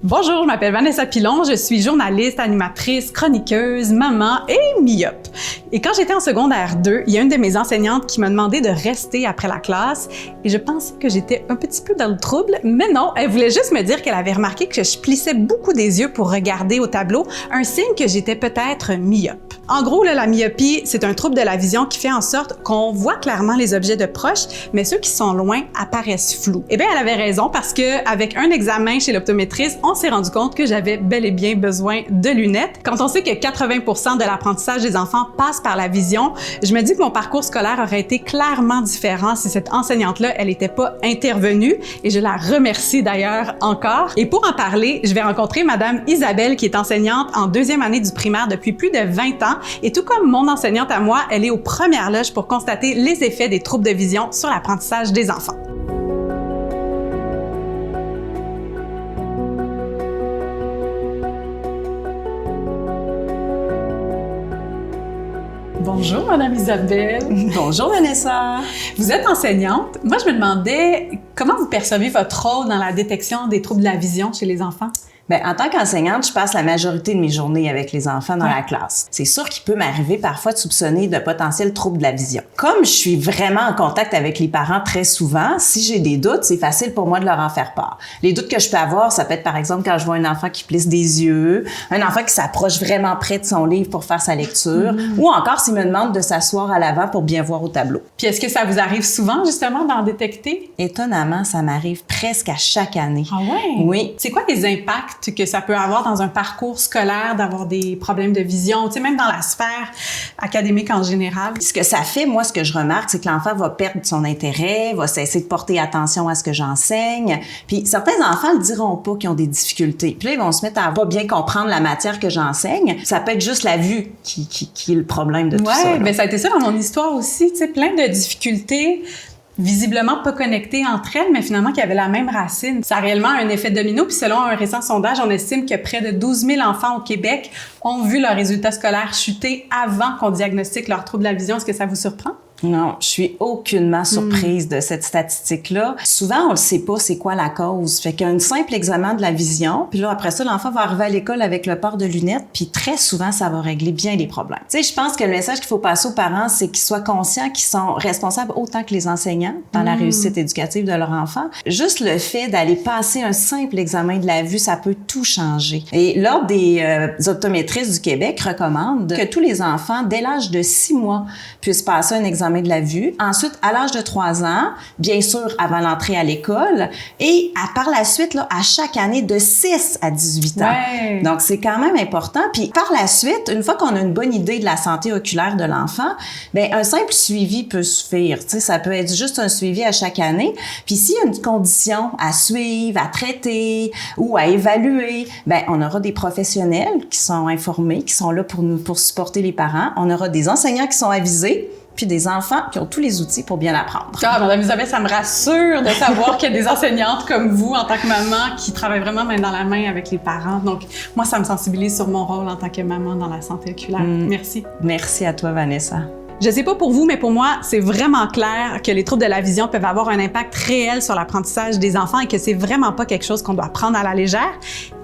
Bonjour, je m'appelle Vanessa Pilon, je suis journaliste, animatrice, chroniqueuse, maman et myope. Et quand j'étais en secondaire 2, il y a une de mes enseignantes qui m'a demandé de rester après la classe et je pensais que j'étais un petit peu dans le trouble, mais non, elle voulait juste me dire qu'elle avait remarqué que je plissais beaucoup des yeux pour regarder au tableau, un signe que j'étais peut-être myope. En gros, la myopie, c'est un trouble de la vision qui fait en sorte qu'on voit clairement les objets de proche, mais ceux qui sont loin apparaissent flous. Eh bien, elle avait raison parce qu'avec un examen chez l'optométriste, on s'est rendu compte que j'avais bel et bien besoin de lunettes. Quand on sait que 80% de l'apprentissage des enfants passe par la vision, je me dis que mon parcours scolaire aurait été clairement différent si cette enseignante-là, elle n'était pas intervenue et je la remercie d'ailleurs encore. Et pour en parler, je vais rencontrer Madame Isabelle qui est enseignante en deuxième année du primaire depuis plus de 20 ans. Et tout comme mon enseignante à moi, elle est aux premières loges pour constater les effets des troubles de vision sur l'apprentissage des enfants. Bonjour, Madame Isabelle. Bonjour, Vanessa. Vous êtes enseignante. Moi, je me demandais comment vous percevez votre rôle dans la détection des troubles de la vision chez les enfants? Bien, en tant qu'enseignante, je passe la majorité de mes journées avec les enfants dans la classe. C'est sûr qu'il peut m'arriver parfois de soupçonner de potentiels troubles de la vision. Comme je suis vraiment en contact avec les parents très souvent, si j'ai des doutes, c'est facile pour moi de leur en faire part. Les doutes que je peux avoir, ça peut être par exemple quand je vois un enfant qui plisse des yeux, un enfant qui s'approche vraiment près de son livre pour faire sa lecture, ou encore s'il me demande de s'asseoir à l'avant pour bien voir au tableau. Puis est-ce que ça vous arrive souvent justement d'en détecter? Étonnamment, ça m'arrive presque à chaque année. Ah ouais? Oui. C'est quoi les impacts que ça peut avoir dans un parcours scolaire d'avoir des problèmes de vision, tu sais, même dans la sphère académique en général? Ce que ça fait, moi, ce que je remarque, c'est que l'enfant va perdre son intérêt, va cesser de porter attention à ce que j'enseigne. Puis certains enfants ne diront pas qu'ils ont des difficultés. Puis là, ils vont se mettre à pas bien comprendre la matière que j'enseigne. Ça peut être juste la vue qui est le problème de tout ça. Ouais, bien ça a été ça dans mon histoire aussi, tu sais, plein de difficultés visiblement pas connectées entre elles, mais finalement qui avaient la même racine. Ça a réellement un effet domino, puis selon un récent sondage, on estime que près de 12 000 enfants au Québec ont vu leurs résultats scolaires chuter avant qu'on diagnostique leur trouble de la vision. Est-ce que ça vous surprend? Non, je suis aucunement surprise de cette statistique-là. Souvent, on le sait pas c'est quoi la cause. Fait qu'un simple examen de la vision, puis là, après ça, l'enfant va arriver à l'école avec le port de lunettes, puis très souvent, ça va régler bien les problèmes. Tu sais, je pense que le message qu'il faut passer aux parents, c'est qu'ils soient conscients qu'ils sont responsables autant que les enseignants dans la réussite éducative de leur enfant. Juste le fait d'aller passer un simple examen de la vue, ça peut tout changer. Et l'Ordre des optométristes du Québec recommande que tous les enfants, dès l'âge de 6 mois, puissent passer un examen de la vue. Ensuite, à l'âge de 3 ans, bien sûr, avant l'entrée à l'école, et par la suite, là, à chaque année, de 6 à 18 ans. Ouais. Donc, c'est quand même important. Puis, par la suite, une fois qu'on a une bonne idée de la santé oculaire de l'enfant, bien, un simple suivi peut suffire. Tu sais, ça peut être juste un suivi à chaque année. Puis, s'il y a une condition à suivre, à traiter ou à évaluer, bien, on aura des professionnels qui sont informés, qui sont là pour supporter les parents. On aura des enseignants qui sont avisés, puis des enfants qui ont tous les outils pour bien apprendre. Ah, Madame Isabelle, ça me rassure de savoir qu'il y a des enseignantes comme vous, en tant que maman, qui travaillent vraiment main dans la main avec les parents. Donc, moi, ça me sensibilise sur mon rôle en tant que maman dans la santé oculaire. Merci. Merci à toi, Vanessa. Je sais pas pour vous, mais pour moi, c'est vraiment clair que les troubles de la vision peuvent avoir un impact réel sur l'apprentissage des enfants et que c'est vraiment pas quelque chose qu'on doit prendre à la légère.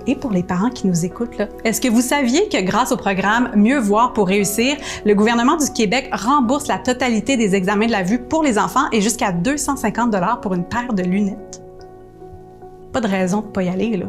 Et pour les parents qui nous écoutent, là, est-ce que vous saviez que grâce au programme Mieux voir pour réussir, le gouvernement du Québec rembourse la totalité des examens de la vue pour les enfants et jusqu'à 250 $ pour une paire de lunettes? Pas de raison de pas y aller, là.